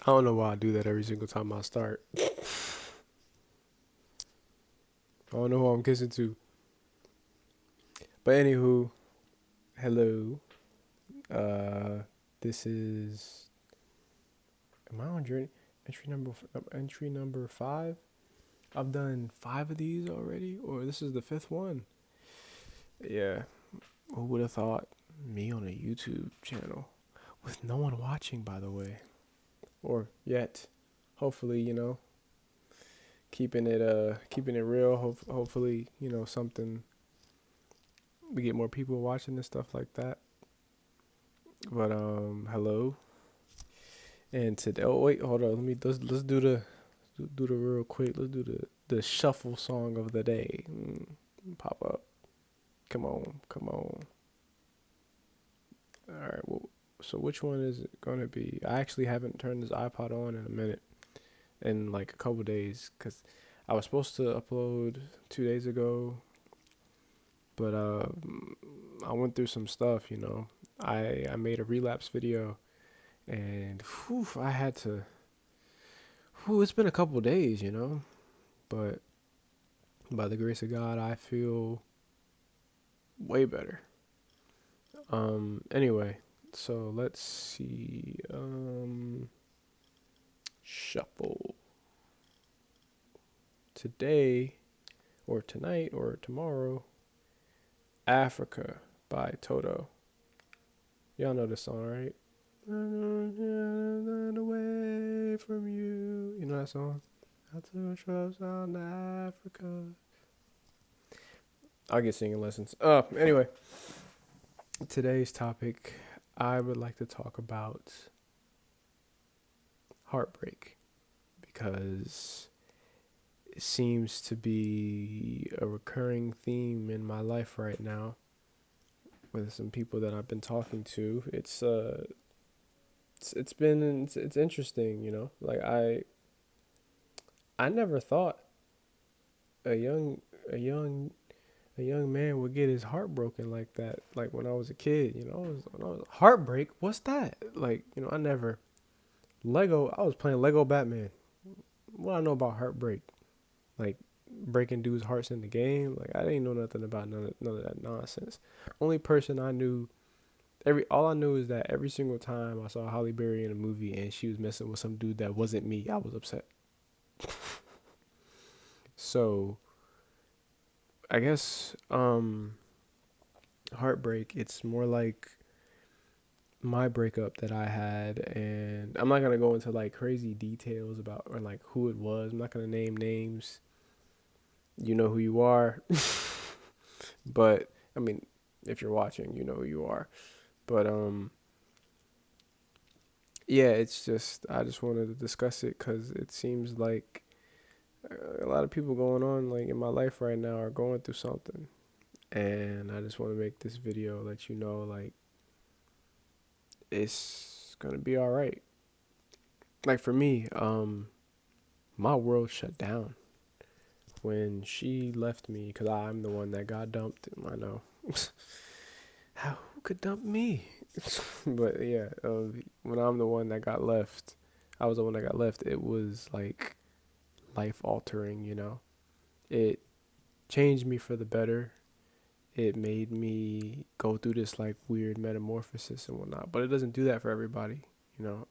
I don't know why I do that every single time I start. I don't know who I'm kissing to. But anywho, hello. Uh, this is. Am I on journey? Entry number 5. I've done 5 of these already, or this is the 5th one. Yeah, who would have thought? Me on a YouTube channel with no one watching, by the way, or yet. Hopefully, keeping it real. Hopefully, something, we get more people watching and stuff like that. But hello. And today, oh wait, hold on. Let's do the real quick. Let's do the shuffle song of the day. Pop up. Come on, come on. All right. Well, so which one is it gonna be? I actually haven't turned this iPod on in a minute, in like a couple days, cause I was supposed to upload 2 days ago, but I went through some stuff. I made a relapse video, and I had to. It's been a couple days, but by the grace of God, I feel way better. Anyway, so let's see. Shuffle. Today, or tonight, or tomorrow, Africa by Toto. Y'all know this song, right? Run away from you. You know that song? I took trips out to Africa. I'll get singing lessons. Anyway, today's topic, I would like to talk about heartbreak, because it seems to be a recurring theme in my life right now with some people that I've been talking to. It's interesting, Like I never thought a young a young a young man would get his heart broken like that. Like when I was a kid, when I was heartbreak. What's that? Like, I never Lego. I was playing Lego Batman. What I know about heartbreak? Like breaking dudes' hearts in the game. Like I didn't know nothing about none of that nonsense. Only person I knew, all I knew is that every single time I saw Holly Berry in a movie and she was messing with some dude that wasn't me, I was upset. So I guess heartbreak, it's more like my breakup that I had, and I'm not gonna go into like crazy details about, or like who it was. I'm not gonna name names. You know who you are. But I mean, if you're watching, you know who you are. But yeah, it's just, I just wanted to discuss it because it seems like a lot of people going on like in my life right now are going through something, and I just want to make this video, let you know, like, it's gonna be all right. Like for me, my world shut down when she left me, because I'm the one that got dumped. I know. How, who could dump me? But yeah, when I'm the one that got left, I was the one that got left. It was like life altering, It changed me for the better. It made me go through this like weird metamorphosis and whatnot. But it doesn't do that for everybody,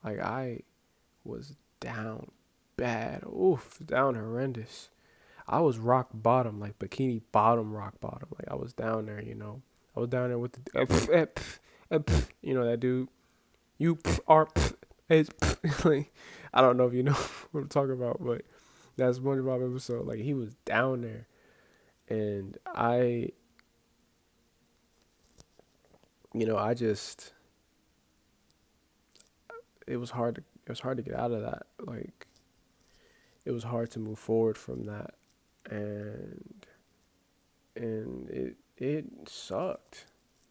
Like I was down bad. Oof, down horrendous. I was rock bottom, like bikini bottom, rock bottom. Like I was down there, I was down there with the, that dude. You are, it's like, I don't know if you know what I'm talking about, but that's SpongeBob episode. Like he was down there, and I just, it was hard to get out of that. Like it was hard to move forward from that, and it sucked.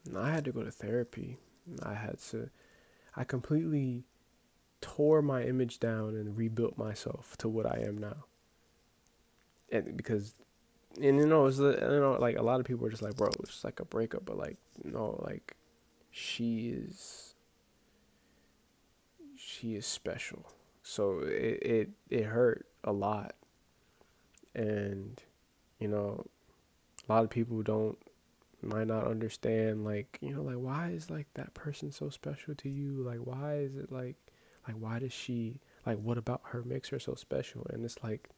And I had to go to therapy. I completely tore my image down and rebuilt myself to what I am now. And because, and like a lot of people are just like, bro, it's just like a breakup, but like, no, like she is special. So it hurt a lot. And, you know, a lot of people don't might not understand, like, like, why is like that person so special to you? Like, why is it like why does she, like, what about her makes her so special? And it's like,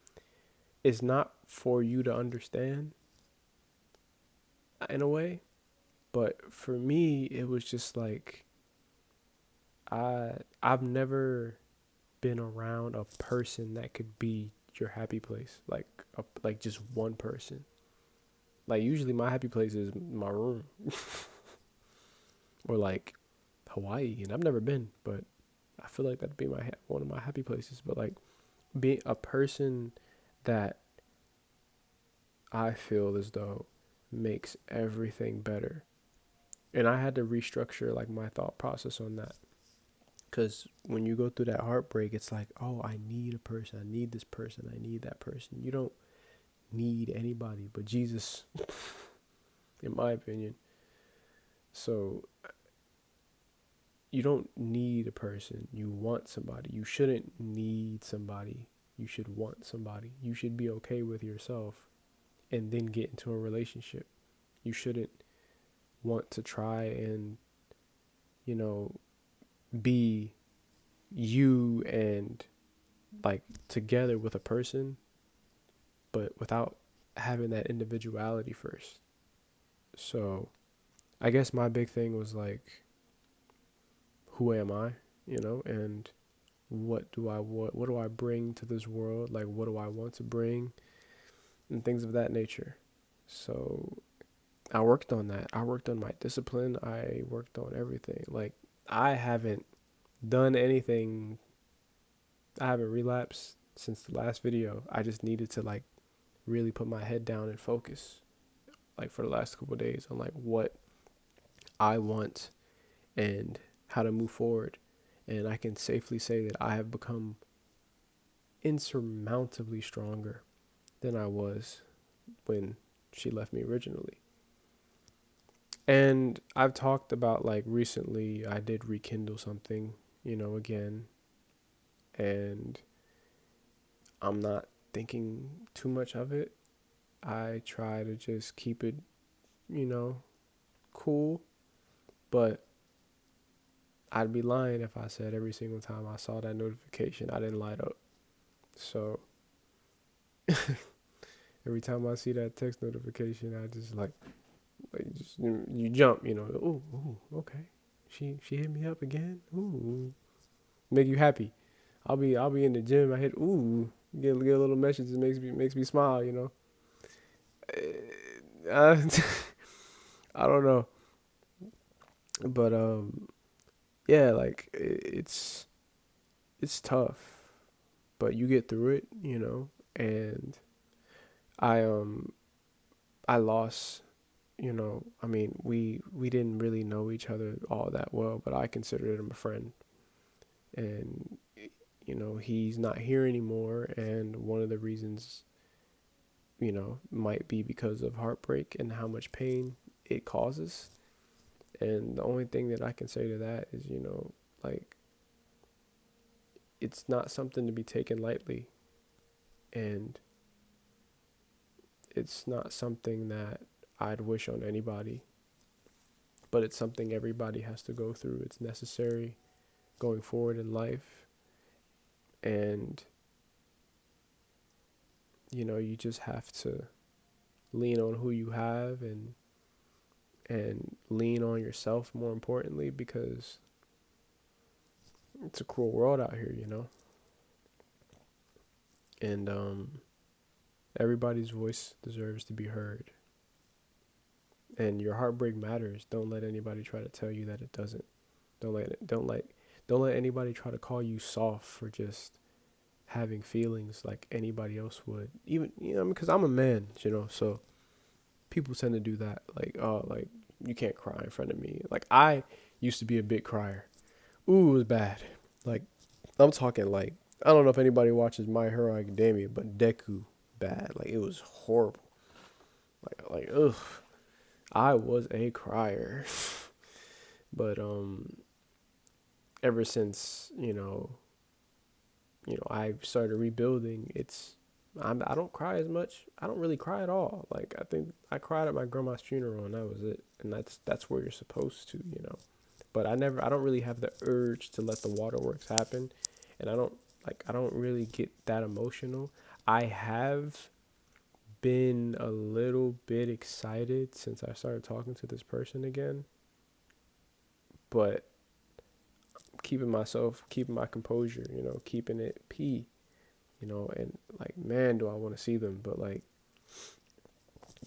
it's not for you to understand in a way, but for me it was just like, I've never been around a person that could be your happy place, like just one person. Like, usually my happy place is my room or like Hawaii, and I've never been, but I feel like that'd be one of my happy places. But like, being a person that I feel as though makes everything better. And I had to restructure like my thought process on that. Because when you go through that heartbreak, it's like, oh, I need a person. I need this person. I need that person. You don't need anybody but Jesus, in my opinion. So you don't need a person. You want somebody. You shouldn't need somebody. You should want somebody. You should be okay with yourself and then get into a relationship. You shouldn't want to try and, you know, be you and like together with a person, but without having that individuality first. So I guess my big thing was like, who am I, and what do I bring to this world? Like, what do I want to bring, and things of that nature. So I worked on that. I worked on my discipline. I worked on everything. Like, I haven't done anything. I haven't relapsed since the last video. I just needed to like really put my head down and focus, like, for the last couple of days on like what I want and how to move forward. And I can safely say that I have become insurmountably stronger than I was when she left me originally. And I've talked about, like, recently I did rekindle something, again, and I'm not thinking too much of it. I try to just keep it, you know, cool, but I'd be lying if I said every single time I saw that notification I didn't light up. So every time I see that text notification, I just just, you jump, ooh, okay. She hit me up again. Ooh, make you happy. I'll be in the gym. I hit get a little message that makes me smile. Uh, I don't know, but yeah, like, it's tough, but you get through it. And I I lost. I mean, we didn't really know each other all that well, but I considered him a friend, and he's not here anymore, and one of the reasons, might be because of heartbreak and how much pain it causes. And the only thing that I can say to that is, like, it's not something to be taken lightly, and it's not something that I'd wish on anybody, but it's something everybody has to go through. It's necessary going forward in life, and you just have to lean on who you have, and lean on yourself, more importantly, because it's a cruel world out here. And everybody's voice deserves to be heard, and your heartbreak matters. Don't let anybody try to tell you that it doesn't. Don't let anybody try to call you soft for just having feelings like anybody else would. Even, because I'm a man, so people tend to do that. Like, oh, like, you can't cry in front of me. Like, I used to be a big crier. Ooh, it was bad. Like, I'm talking, like, I don't know if anybody watches My Hero Academia, but Deku bad. Like, it was horrible. Like, ugh. I was a crier. But ever since, I started rebuilding, I don't cry as much. I don't really cry at all. Like, I think I cried at my grandma's funeral and that was it. And that's where you're supposed to. But I don't really have the urge to let the waterworks happen. And I don't really get that emotional. I have been a little bit excited since I started talking to this person again, but keeping my composure, keeping it and like, man, do I want to see them, but like,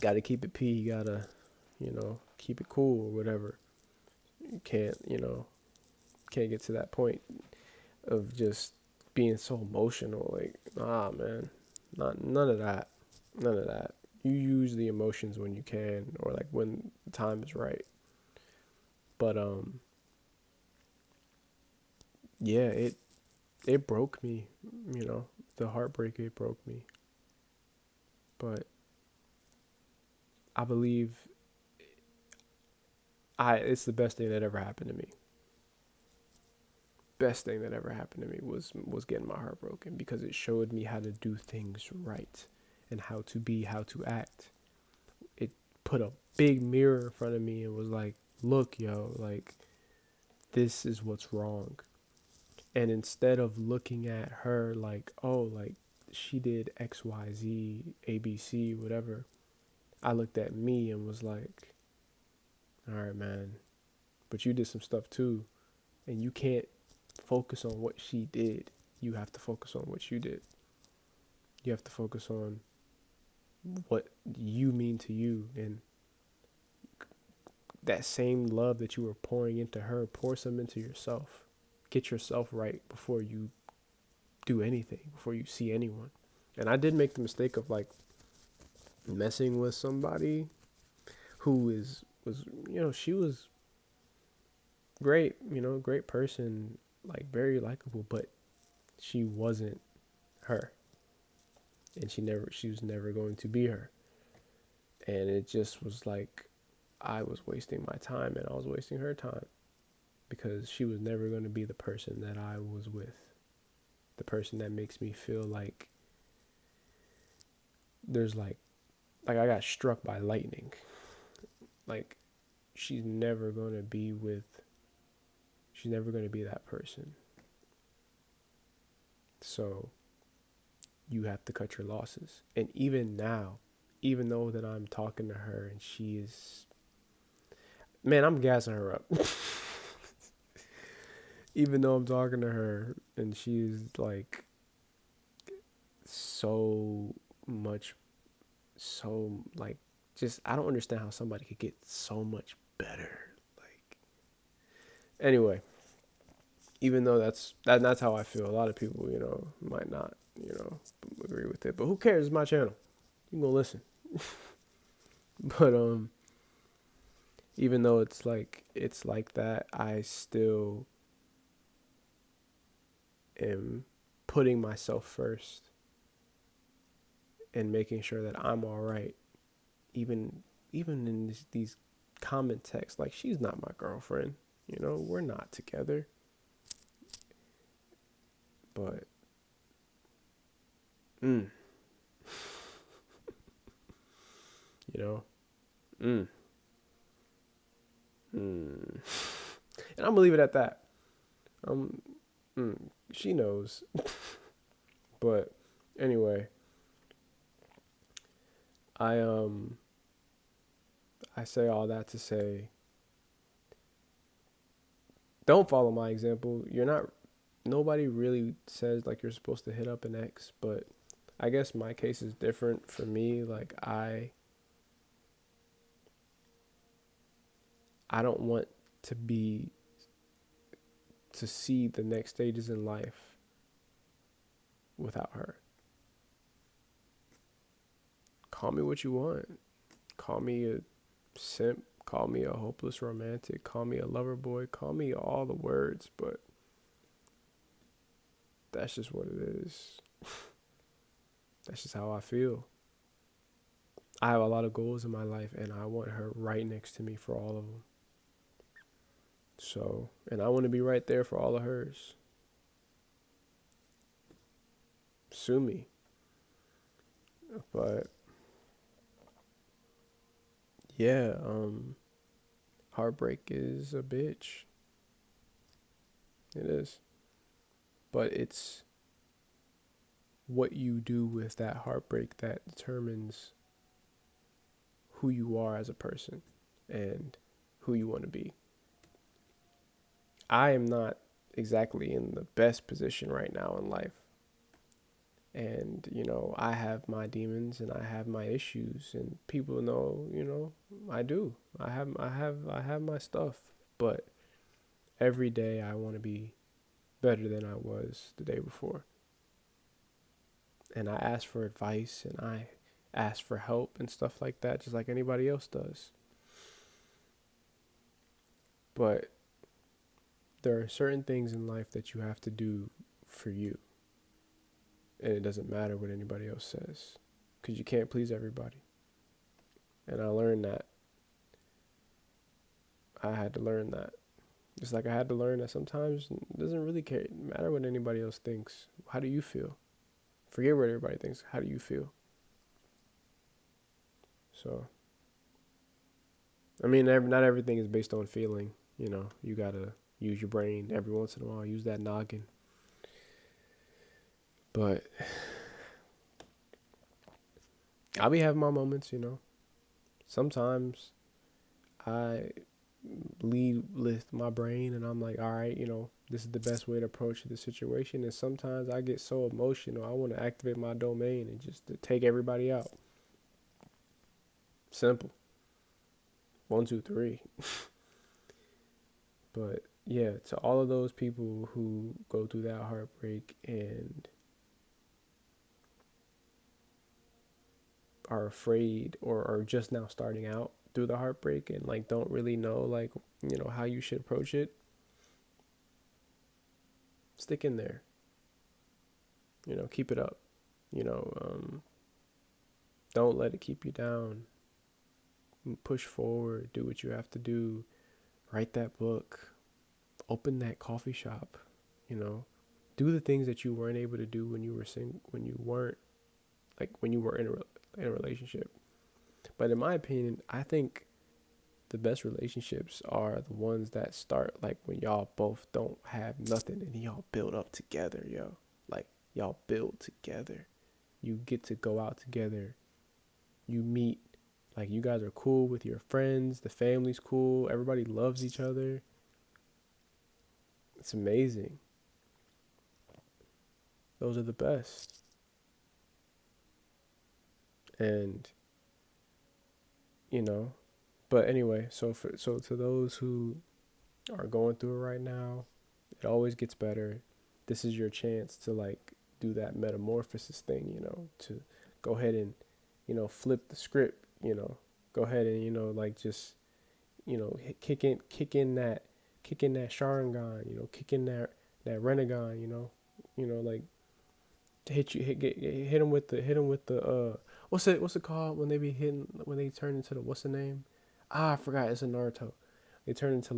gotta keep it you gotta, keep it cool or whatever. You can't get to that point of just being so emotional. Like, nah, man, none of that, none of that. You use the emotions when you can, or like when the time is right. But yeah, it broke me. The heartbreak, it broke me. But I believe it's the best thing that ever happened to me. Best thing that ever happened to me was getting my heart broken, because it showed me how to do things right and how to act. It put a big mirror in front of me and was like, look, yo, like, this is what's wrong. And instead of looking at her like, oh, like, she did XYZ, ABC, whatever, I looked at me and was like, all right, man, but you did some stuff too. And you can't focus on what she did. You have to focus on what you did. You have to focus on what you mean to you. And that same love that you were pouring into her, pour some into yourself. Get yourself right before you do anything, before you see anyone. And I did make the mistake of like messing with somebody who was she was great, great person, like very likable, but she wasn't her. And she was never going to be her. And it just was like, I was wasting my time and I was wasting her time, because she was never going to be the person that I was with. The person that makes me feel like there's like I got struck by lightning. Like, she's never going to be that person. So you have to cut your losses. And even now, even though that I'm talking to her and she is, man, I'm gassing her up. Even though I'm talking to her and she's like so much, so like, just, I don't understand how somebody could get so much better. Like, anyway, even though that's how I feel. A lot of people, might not, agree with it, but who cares? It's my channel. You can go listen. But even though it's like that, I still am putting myself first and making sure that I'm all right. Even in these comment texts, like, she's not my girlfriend. We're not together. But you know, mm, and I'm gonna leave it at that. Um, she knows. But anyway, I I say all that to say, don't follow my example. Nobody really says like you're supposed to hit up an ex, but I guess my case is different. For me, like, I don't want to be to see the next stages in life without her. Call me what you want. Call me a simp, call me a hopeless romantic, call me a lover boy, call me all the words, but that's just what it is. That's just how I feel. I have a lot of goals in my life and I want her right next to me for all of them. So, and I want to be right there for all of hers. sue me. But yeah, heartbreak is a bitch. It is. But it's what you do with that heartbreak that determines who you are as a person and who you want to be. I am not exactly in the best position right now in life. And, I have my demons and I have my issues and people know, I do. I have my stuff, but every day I want to be better than I was the day before. And I ask for advice and I ask for help and stuff like that, just like anybody else does. But there are certain things in life that you have to do for you. And it doesn't matter what anybody else says because you can't please everybody. And I learned that. I had to learn that. Just like I had to learn that sometimes it doesn't really matter what anybody else thinks. How do you feel? Forget what everybody thinks. How do you feel? So, I mean, not everything is based on feeling. You gotta use your brain every once in a while. Use that noggin. But I'll be having my moments. Sometimes I lead with my brain and I'm like, all right, this is the best way to approach the situation. And sometimes I get so emotional, I want to activate my domain and just to take everybody out. Simple. 1, 2, 3. But yeah, to all of those people who go through that heartbreak and are afraid or are just now starting out through the heartbreak and like don't really know how you should approach it, stick in there. Keep it up. Don't let it keep you down. Push forward. Do what you have to do. Write that book. Open that coffee shop. Do the things that you weren't able to do when you were when you weren't when you were in a relationship. But in my opinion, I think the best relationships are the ones that start when y'all both don't have nothing and y'all build up together, yo. Y'all build together. You get to go out together. You meet. You guys are cool with your friends. The family's cool. Everybody loves each other. It's amazing. Those are the best. And, but anyway, so to those who are going through it right now, it always gets better. This is your chance to do that metamorphosis thing, to go ahead and, flip the script, go ahead and, just, kick in that Sharingan, kick in that Renegon, hit him with the what's it called when they turn into the, what's the name? I forgot. It's a Naruto. They turn into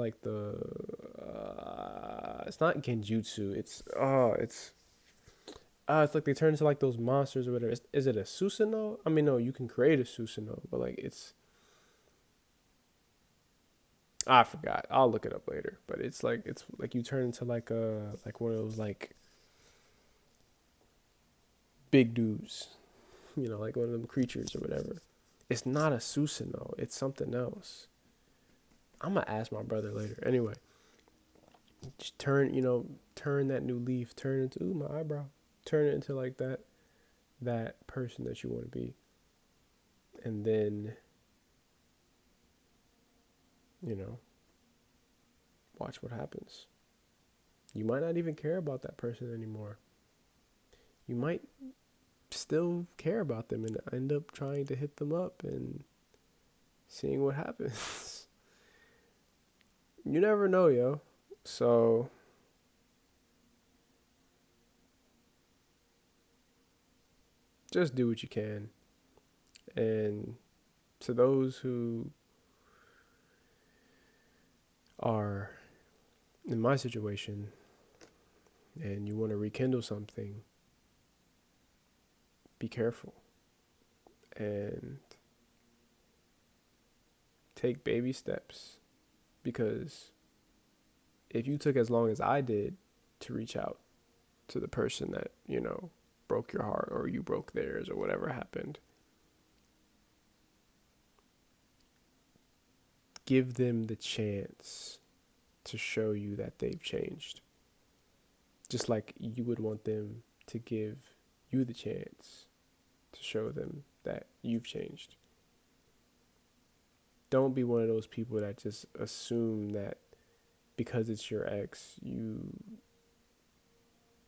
it's not Genjutsu. It's like they turn into those monsters or whatever. Is it a Susanoo? I mean, no, you can create a Susanoo, but I forgot. I'll look it up later. But it's like you turn into one of those big dudes, like one of them creatures or whatever. It's not a Susanoo. It's something else. I'm gonna ask my brother later. Anyway, just turn that new leaf. Turn into my eyebrow. Turn it into that person that you want to be, and then watch what happens. You might not even care about that person anymore. You might still care about them and end up trying to hit them up and seeing what happens. You never know, yo. So just do what you can. And to those who are in my situation and you want to rekindle something, be careful and take baby steps, because if you took as long as I did to reach out to the person that, broke your heart, or you broke theirs, or whatever happened, give them the chance to show you that they've changed. Just like you would want them to give you the chance to show them that you've changed. Don't be one of those people that just assume that because it's your ex, you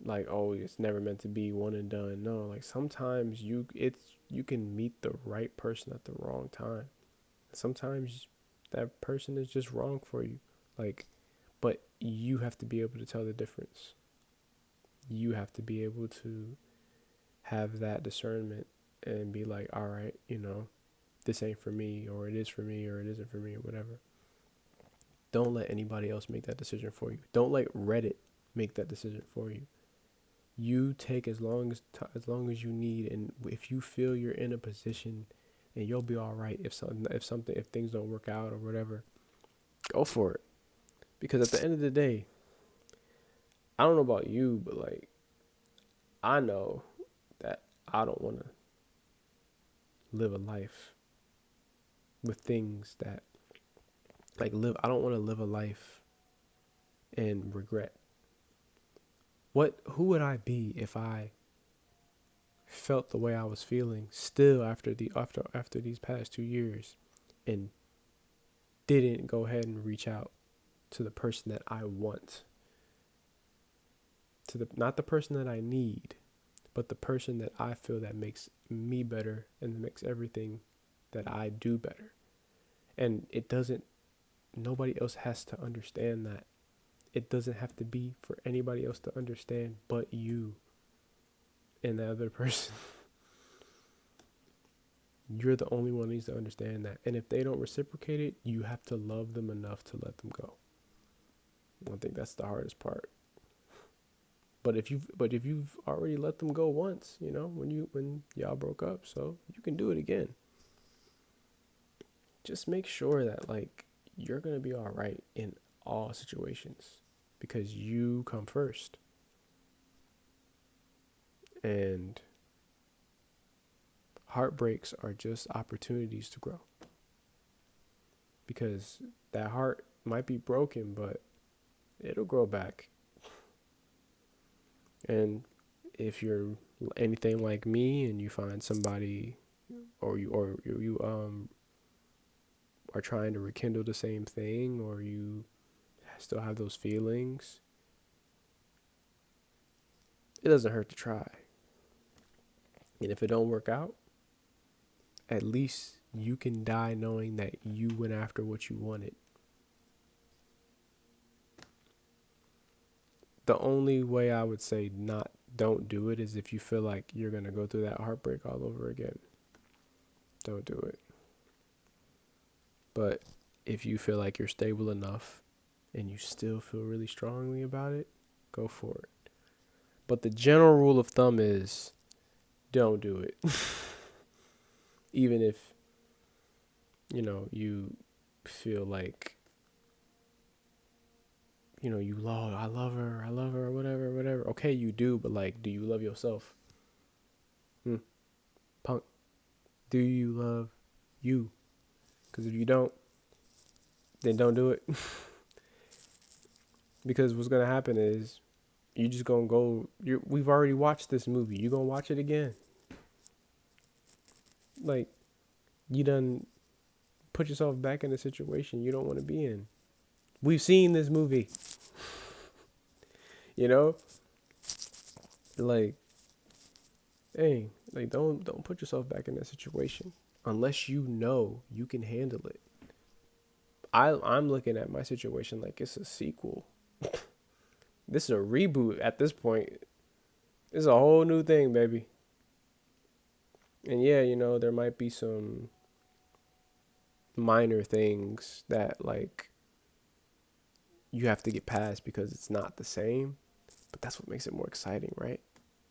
like, oh, it's never meant to be, one and done. No, like sometimes you can meet the right person at the wrong time. Sometimes that person is just wrong for you. Like, but you have to be able to tell the difference. You have to be able to have that discernment and be like, all right, this ain't for me, or it is for me, or it isn't for me, or whatever. Don't let anybody else make that decision for you. Don't let Reddit make that decision for you. You take as long as you need, and if you feel you're in a position, and you'll be all right if things don't work out or whatever, go for it. Because at the end of the day, I don't know about you, but like, I know that I don't want to live a life with things that I don't want to live a life in regret. Who would I be if I felt the way I was feeling still after these past 2 years, and didn't go ahead and reach out to the person that I want, not the person that I need, but the person that I feel that makes me better and makes everything that I do better. And nobody else has to understand that. It doesn't have to be for anybody else to understand but you and the other person. You're the only one who needs to understand that. And if they don't reciprocate it, you have to love them enough to let them go. I think that's the hardest part. But if you've already let them go once, when y'all broke up, so you can do it again. Just make sure that like you're gonna be all right in all situations, because you come first. And heartbreaks are just opportunities to grow, because that heart might be broken, but it'll grow back. And if you're anything like me and you find somebody, or you are trying to rekindle the same thing, or you still have those feelings, it doesn't hurt to try. And if it don't work out, at least you can die knowing that you went after what you wanted. The only way I would say don't do it is if you feel like you're going to go through that heartbreak all over again. Don't do it. But if you feel like you're stable enough and you still feel really strongly about it, go for it. But the general rule of thumb is don't do it. Even if, you feel like, I love her, whatever. Okay, you do, but like, do you love yourself? Punk. Do you love you? Because if you don't, then don't do it. Because what's going to happen is you just going to go, we've already watched this movie. You're going to watch it again. Like, you done put yourself back in a situation you don't want to be in. We've seen this movie. Like, hey, like don't put yourself back in that situation unless you know you can handle it. I'm looking at my situation like it's a sequel. This is a reboot at this point. It's a whole new thing, baby. And yeah, there might be some minor things that like you have to get past because it's not the same, but that's what makes it more exciting, right?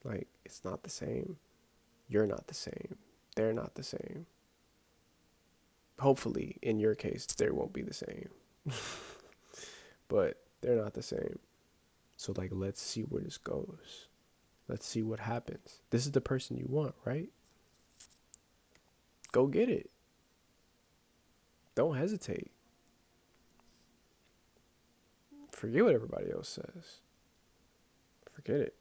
Like, it's not the same. you're not the same. They're not the same. Hopefully, in your case, they won't be the same. But they're not the same. So, like, let's see where this goes. Let's see what happens. This is the person you want, right? Go get it. Don't hesitate. Forget what everybody else says. Forget it.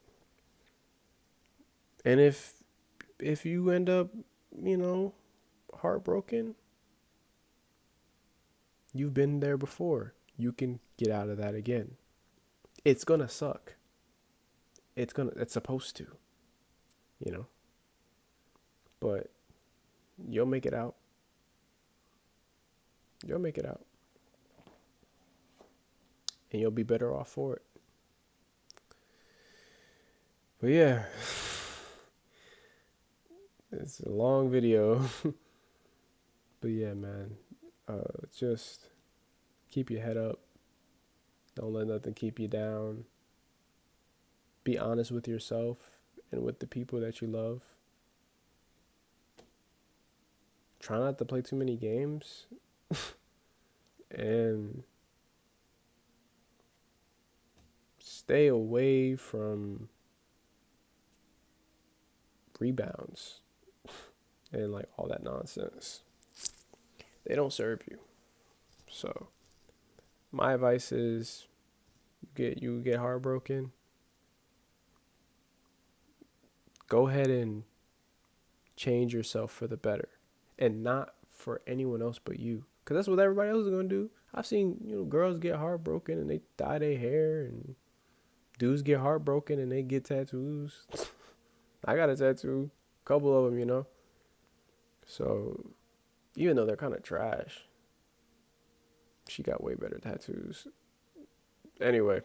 And if you end up, heartbroken, you've been there before. You can get out of that again. It's gonna suck. It's supposed to, you know. But you'll make it out. You'll make it out. And you'll be better off for it. But yeah. It's a long video. But yeah, man. Just keep your head up. Don't let nothing keep you down. Be honest with yourself and with the people that you love. Try not to play too many games. And stay away from rebounds and like all that nonsense. They don't serve you. So my advice is you get heartbroken, go ahead and change yourself for the better, and not for anyone else but you, because that's what everybody else is going to do. I've seen girls get heartbroken and they dye their hair, and dudes get heartbroken and they get tattoos. I got a tattoo, a couple of them, so even though they're kind of trash, she got way better tattoos. Anyway,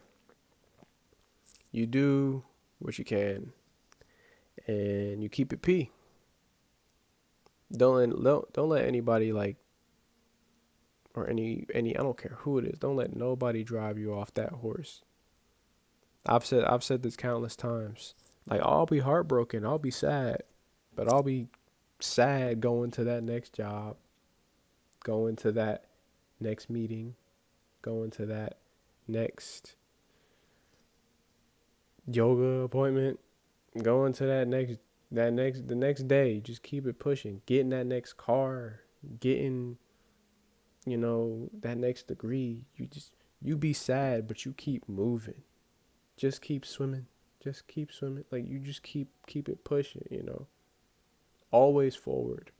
you do what you can, and you keep it P. Don't let anybody or any I don't care who it is. Don't let nobody drive you off that horse. I've said this countless times. Like, I'll be heartbroken, I'll be sad, but I'll be sad going to that next job, going to that next meeting, going to that next yoga appointment, going to the next day. Just keep it pushing. Getting that next car, getting that next degree. You be sad, but you keep moving. Just keep swimming. Just keep swimming. Like, you just keep it pushing, Always forward.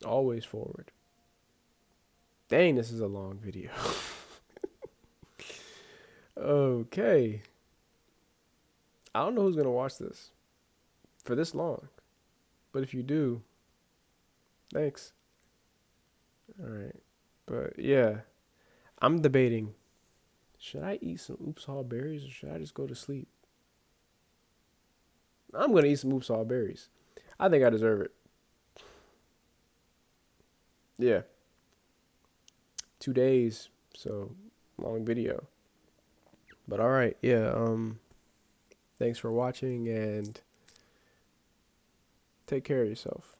Always forward. Dang, this is a long video. Okay. I don't know who's going to watch this for this long. But if you do, thanks. All right. But yeah, I'm debating, should I eat some Oops All Berries or should I just go to sleep? I'm going to eat some Oops All Berries. I think I deserve it. Yeah. 2 days, so long video. But all right, yeah, thanks for watching, and take care of yourself.